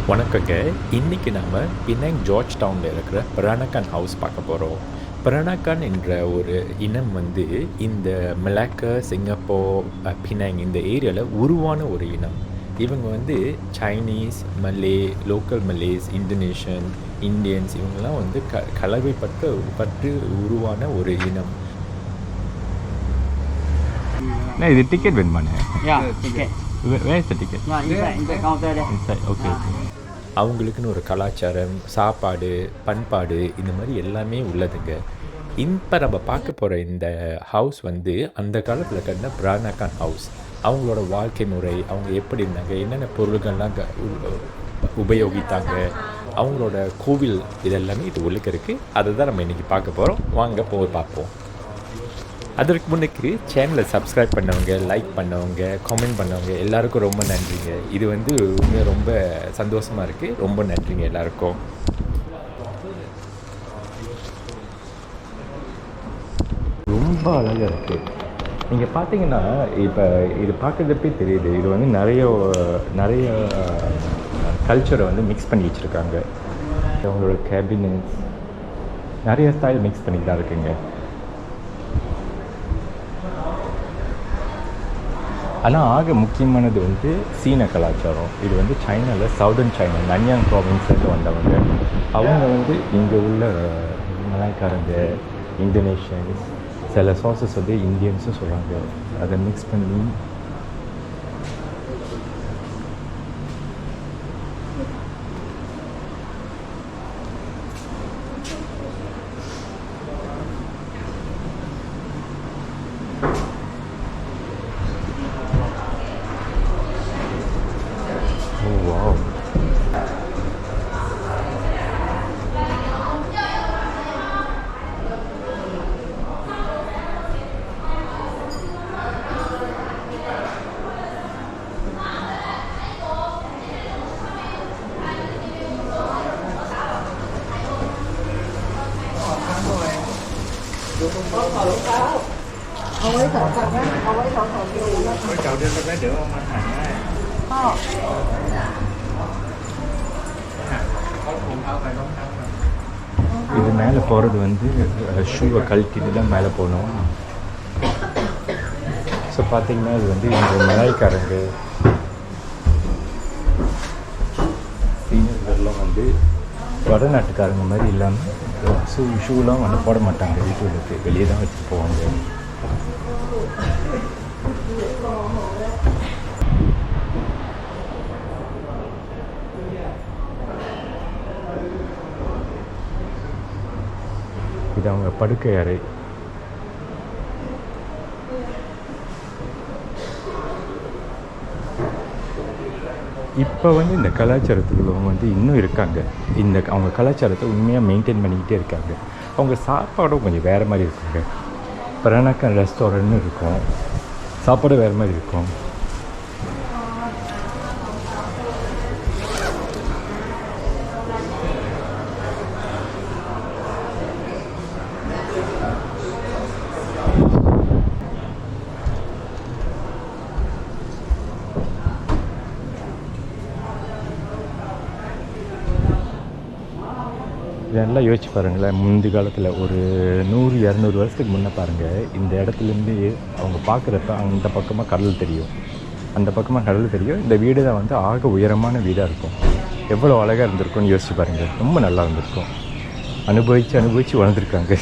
வணக்கங்க. இன்னைக்கு நாம பினாங் ஜார்ஜ் டவுனில் இருக்கிற பெரானக்கன் ஹவுஸ் பார்க்க போகிறோம். பெரானக்கன் என்ற ஒரு இனம் வந்து இந்த மலாக்கா, சிங்கப்பூர், பினாங் இந்த ஏரியாவில் உருவான ஒரு இனம். இவங்க வந்து சைனீஸ், மலே, லோக்கல் மலேஸ், இந்தோனேஷியன், இந்தியன்ஸ் இவங்கெல்லாம் வந்து கலவைப்பட்டு உருவான ஒரு இனம். இது ticket வேணுமாண்ணே? Yeah, ticket. Where is the ticket? Yeah, in the counter there. Inside, okay. அவங்களுக்குன்னு ஒரு கலாச்சாரம், சாப்பாடு, பண்பாடு இந்த மாதிரி எல்லாமே உள்ளதுங்க. இப்போ நம்ம பார்க்க போகிற இந்த ஹவுஸ் வந்து அந்த காலத்தில் கட்டின பெரானக்கன் ஹவுஸ். அவங்களோட வாழ்க்கை முறை, அவங்க எப்படி இருந்தாங்க, என்னென்ன பொருள்கள்லாம் உபயோகித்தாங்க, அவங்களோட கோவில் இதெல்லாமே இது உள்ளுக்கு இருக்குது. அதை தான் நம்ம இன்றைக்கி பார்க்க போகிறோம். வாங்க போய் பார்ப்போம். அதற்கு முன்னுக்கு சேனலை சப்ஸ்கிரைப் பண்ணவங்க, லைக் பண்ணவங்க, கமெண்ட் பண்ணவங்க எல்லாருக்கும் ரொம்ப நன்றிங்க. இது வந்து ரொம்ப சந்தோஷமாக இருக்குது. ரொம்ப நன்றிங்க எல்லாருக்கும். ரொம்ப அழகாக இருக்குது. நீங்கள் பார்த்தீங்கன்னா இப்போ இது பார்க்குறதுப்பே தெரியுது. இது வந்து நிறைய கல்ச்சரை வந்து மிக்ஸ் பண்ணி வச்சுருக்காங்க. அவங்களோட கேபினட்ஸ் நிறைய ஸ்டைல் மிக்ஸ் பண்ணி தான் இருக்குங்க. ஆனால் ஆக முக்கியமானது வந்து சீன கலாச்சாரம். இது வந்து சைனாவில் சவுதர்ன் சைனா நன்யாங் ப்ராவின்ஸ்லேருந்து வந்தவங்க. அவங்க வந்து இங்கே உள்ள மலாய்க்காரங்க, இந்தோனேஷியன்ஸ், சில சாசஸ் வந்து இந்தியன்ஸும் சொல்கிறாங்க. அதை மிக்ஸ் பண்ணி இது மேலே போகிறது வந்து ஷூவை கழட்டிட்டு தான் மேலே போகணும். ஸோ பார்த்திங்கன்னா இது வந்து இந்த மலாய்க்காரங்க, சீனியர்கள்லாம் வந்து வடநாட்டுக்காரங்க மாதிரி இல்லாமல் ஷூலாம் வந்து போட மாட்டாங்க. வீட்டுக்கு வெளியே தான் வச்சுட்டு போவாங்க. இது அவங்க படுக்கை அறை. இப்போ வந்து இந்த கலாச்சாரத்துக்குள்ளவங்க வந்து இன்னும் இருக்காங்க. அவங்க கலாச்சாரத்தை உண்மையாக மெயின்டைன் பண்ணிக்கிட்டே இருக்காங்க. அவங்க சாப்பாடும் கொஞ்சம் வேறு மாதிரி இருக்குங்க. பெரானக்கன் ரெஸ்டாரண்ட்னு இருக்கும், சாப்பாடு வேறு மாதிரி இருக்கும். இதெல்லாம் யோசிச்சு பாருங்களேன். முந்தி காலத்தில் ஒரு 100-200 வருஷத்துக்கு முன்னே பாருங்கள், இந்த இடத்துலேருந்து அவங்க பார்க்குறப்ப அந்த பக்கமாக கடல் தெரியும், அந்த பக்கமாக கடல் தெரியும். இந்த வீடு தான் வந்து ஆக உயரமான வீடாக இருக்கும். எவ்வளோ அழகாக இருந்திருக்கும்னு யோசிச்சு பாருங்கள். ரொம்ப நல்லா இருந்திருக்கும். அனுபவித்து வளர்ந்துருக்காங்க.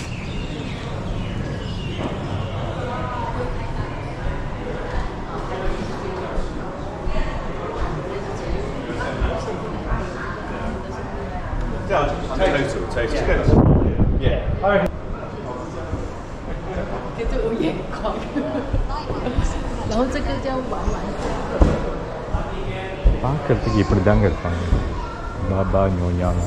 பார்க்கறதுக்கு இப்படி தாங்க இருப்பாங்க. பாபா ஞோஞானா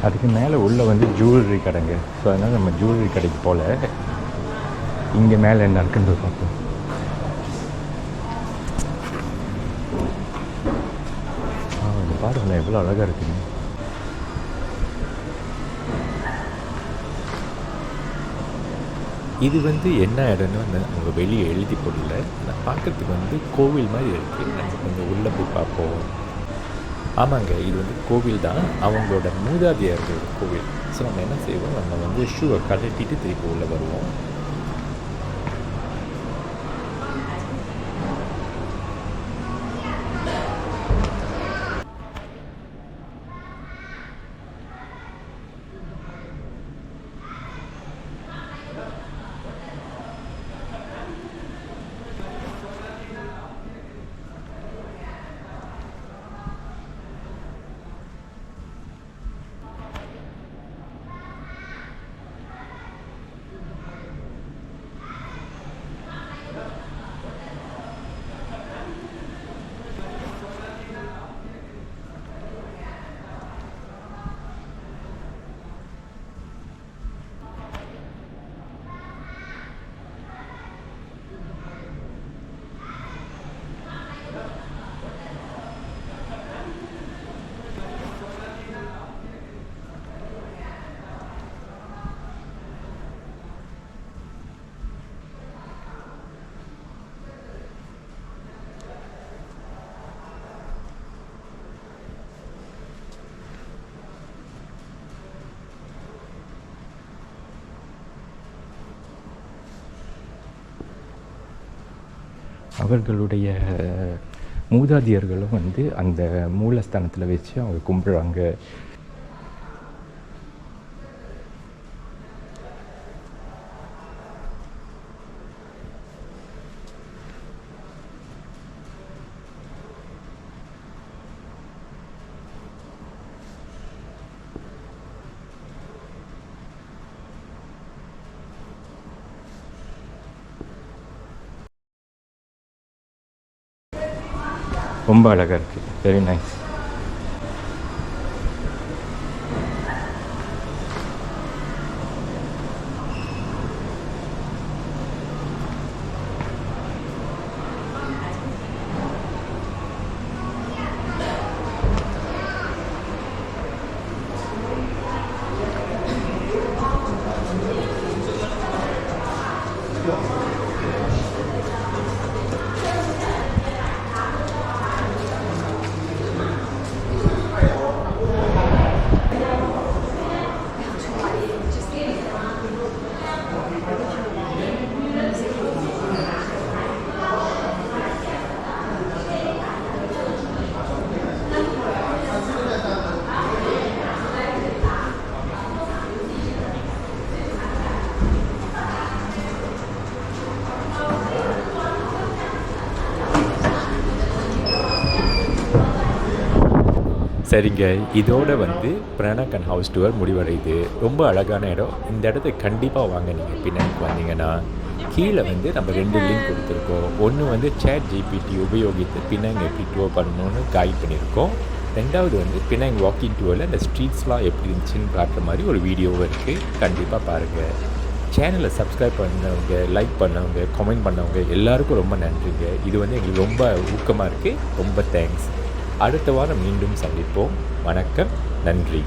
அதுக்கு மேலே உள்ளே வந்து ஜுவல்லரி கடைங்க. ஸோ அதனால் நம்ம ஜுவல்லரி கடைக்கு போல் இங்கே மேலே என்ன இருக்குன்னு பார்ப்போம். இந்த பாருங்களேன் எவ்வளோ அழகாக இருக்குங்க. இது வந்து என்ன இடம்னு அவங்க வெளியே எழுதி போடல. நான் பார்க்குறதுக்கு வந்து கோவில் மாதிரி இருக்குது. நம்ம கொஞ்சம் உள்ளே போய் பார்ப்போம். ஆமாங்க, இது வந்து கோவில் தான், அவங்களோட மூதாதையர்களோட கோவில். ஸோ நம்ம என்ன செய்வோம், நம்ம வந்து ஷூவை கழட்டிட்டு திருப்பி உள்ளே வருவோம். அவர்களுடைய மூதாதையர்களும் வந்து அந்த மூலஸ்தானத்தில் வச்சு அவங்க கும்பிட்றாங்க. ரொம்ப அழகாக இருக்குது. Very nice. சரிங்க, இதோட வந்து பெரானக்கன் ஹவுஸ் டூர் முடிவடையுது. ரொம்ப அழகான இடம். இந்த இடத்துக்கு கண்டிப்பாக வாங்க. நீங்கள் பின்னாடிக்கு வந்தீங்கன்னா கீழே வந்து நம்ம 2 லிங்க் கொடுத்துருக்கோம். ஒன்று வந்து சேட் ஜிபிடி உபயோகித்து பினாங் எப்படி டூர் பண்ணணும்னு கைட் பண்ணியிருக்கோம். 2வது வந்து பினாங் வாக்கிங் டூரில் இந்த ஸ்ட்ரீட்ஸ்லாம் எப்படி இருந்துச்சுன்னு காட்டுற மாதிரி ஒரு வீடியோவும் இருக்குது. கண்டிப்பாக பாருங்கள். சேனலை சப்ஸ்கிரைப் பண்ணவங்க, லைக் பண்ணவங்க, கமெண்ட் பண்ணவங்க எல்லாருக்கும் ரொம்ப நன்றிங்க. இது வந்து எங்களுக்கு ரொம்ப ஊக்கமாக இருக்குது. ரொம்ப தேங்க்ஸ். அடுத்த வாரம் மீண்டும் சந்திப்போம். வணக்கம், நன்றி.